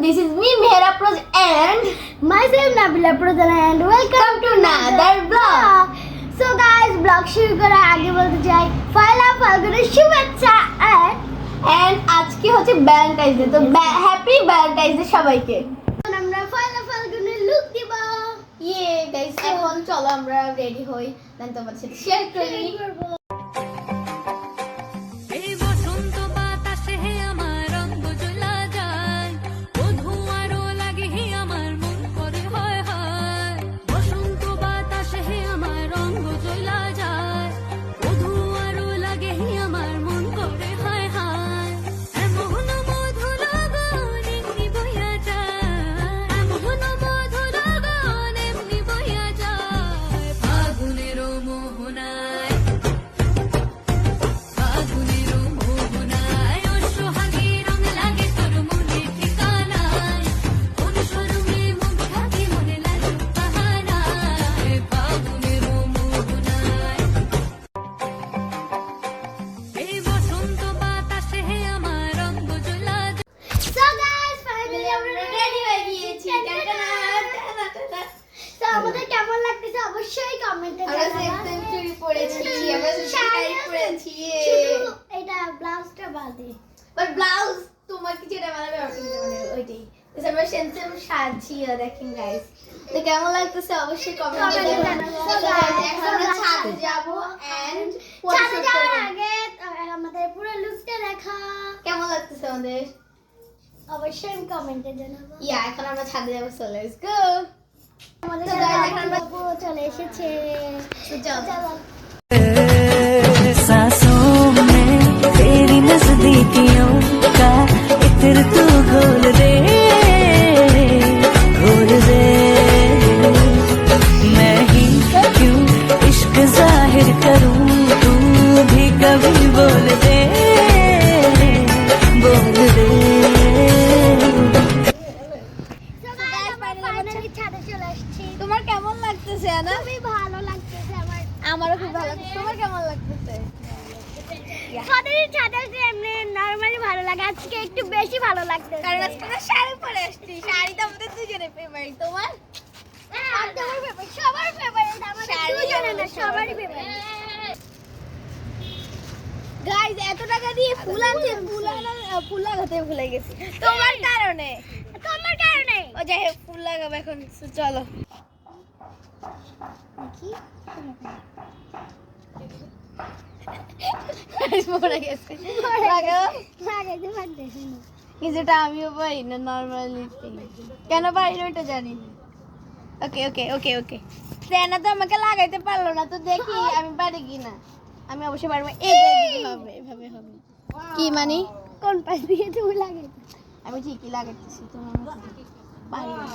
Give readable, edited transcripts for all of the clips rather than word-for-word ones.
this is me Mehra Proj and myself Nabila Pradhan and welcome to another vlog. So guys, vlog শুরু করার আগে বলতে চাই পয়লা ফাল্গুনের শুভেচ্ছা and আজকে হচ্ছে ভ্যালেন্টাইন্স ডে, তো হ্যাপি ভ্যালেন্টাইন্স ডে সবাইকে। আমরা পয়লা ফাল্গুনের লুক দিব। ইয়ে গাইস, এখন চলো আমরা রেডি হই, দেন তোমাদের সাথে শেয়ার করি। আমাদের কেমন লাগতেছে অবশ্যই কমেন্টে জানাবেন। এটা ব্লাউজটা বাদে, বাট ব্লাউজ তোমার কি যেটা বানাবে ওইটাই। আমরা সেন্সেম সাজি দেখেন গাইস, তো কেমন লাগতেছে অবশ্যই কমেন্টে জানাবেন। এখন আমরা ছাদে যাব এন্ড ছাদে যাওয়ার আগে আমাদের পুরো লুকটা দেখা কেমন লাগতেছে আমাদের অবশ্যই কমেন্টে জানাবো। এখন আমরা ছাদে যাব, সো লেটস গো। আমাদের চলে এসেছে, চলো। सांसों में तेरी नजदीकियों का इत्र तू घोल दे मैं ही क्यों इश्क जाहिर करूं तू भी कभी बोल दे তোমার কেমন লাগতেছে আনা? খুবই ভালো লাগতেছে আমার। আমারও খুব ভালো লাগতেছে। তোমার কেমন লাগতেছে? ছাদে এমনি নরমালি ভালো লাগে, আজকে একটু বেশি ভালো লাগতেছে কারণ আজকে আমরা শাড়ি পরে আসছি। শাড়ি তো আমাদের দুজনের ফেভারিট। তোমার? আমার ফেভারিট, সবার ফেভারিট, আমাদের দুজনের না, সবারই ফেভারিট। গাইস, এত টাকা দিয়ে ফুল আনছে, ফুল লাগাতে ভুলে গেছি তোমার কারণে। ও যাই হোক, ফুল লাগাবো এখন। চলো পড়ে গেছে, লাগাও। লাগাইতে পারতেছি না, কিছুটা আমিও পাই না নর্মালি, কেন পারি না ওইটা জানি। ওকে ওকে ওকে ওকে সেনা তো আমাকে লাগাইতে পারলো না, তো দেখি আমি পারি কিনা। আমি অবশ্যই পারবো। হবে, এভাবে হবে। কি মানে কোন পাশ দিয়ে তুমি লাগাইতে? আমি ঠিকই লাগাইতেছি, তোমার পারি না।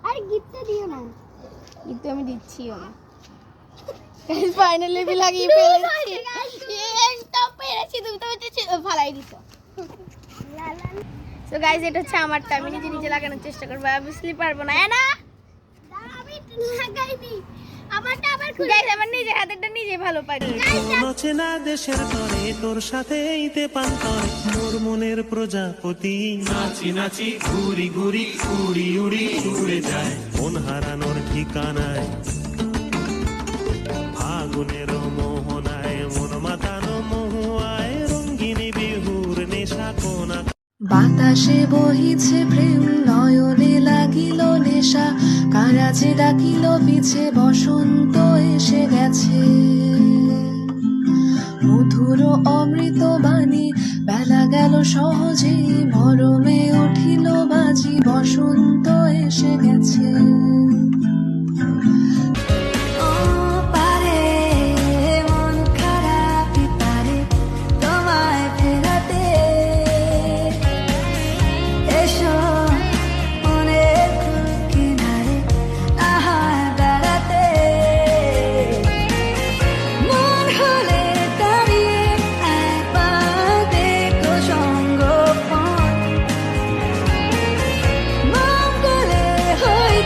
আর গিফটটা দিও না, কিন্তু আমি দিচ্ছিও না। গাইস, ফাইনালি আমি লাগিয়ে ফেলেছি। তো পেরেছি, তুমি তো ফালাই দিছো। সো গাইস, এটা হচ্ছে আমারটা। আমি নিজে লাগানোর চেষ্টা করবো, অবভিয়াসলি পারবো না। না আমি লাগাইনি, আমারটা আবার গাইস, আমার নিজের হাতেরটা নিজে ভালো পারি। চেনা দেশের তরে তোর সাথে ইতে পান্তর মোর মনের প্রজাপতি নাচি নাচি ঘুরি ঘুরি উড়ি উড়ি উড়ে যায় মন হারানোর ঠিকানায় ফাগুনের মোহনায় মন মাতানো মহুয়ায় রঙ্গিনী বিহুর নেশা কোনা বাতাসে বহিছে প্রেম নয়নে লাগিল নেশা কারাজে ডাকিল পিছে বসন্ত এসে গেছে মধুর অমৃত বাণী বেলা গেল সহজে মরমে উঠিল বাজি বসন্ত এসে গেছে হই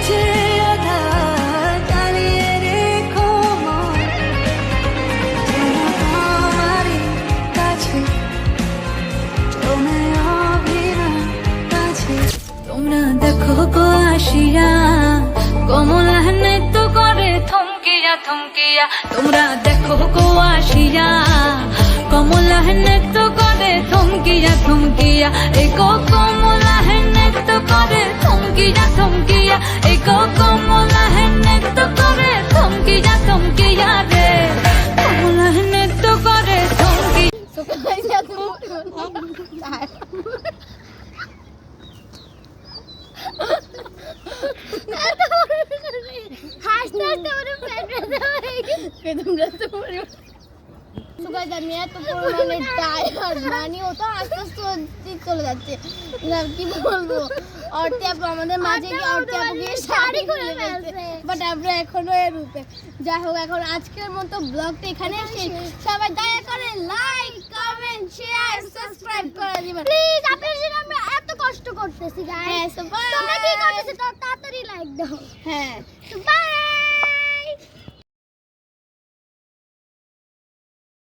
কমলা নৃত্য করে থমকিয়া থমকিয়া তোমরা দেখো গো আসিয়া কমলা নৃত্য করে থমকিয়া থমকিয়া এগো কমলা নৃত্য করে থমকিয়া থমকিয়া এগো কমলা নৃত্য করে থমকিয়া থমকিয়া রে কমলা নৃত্য করে থমকিয়া So guys, ya tuh. হাসতে হাসতে ওর পেট ব্যথা হয়ে গেছে। তোমরা তো বলো। So guys, আমি এত পরিমাণে টায়ার্ড মানে ও তো আস্তে আস্তে চলে যাচ্ছে কি বলবো অর্তে আপু আমাদের মাঝে কি অর্তে আপু গিয়ে শাড়ি খুলে ফেলছে বাট আমরা এখনো এর রূপে যাই হোক এখন আজকের মতো ব্লগটা এখানে শেষ সবাই দয়া করে লাইক কমেন্ট শেয়ার সাবস্ক্রাইব করে দিবেন প্লিজ আপনাদের জন্য আমরা এত কষ্ট করতেছি গাইস হ্যাঁ, so bye. তোমরা কি করতেছো তাড়াতাড়ি লাইক দাও হ্যাঁ বাই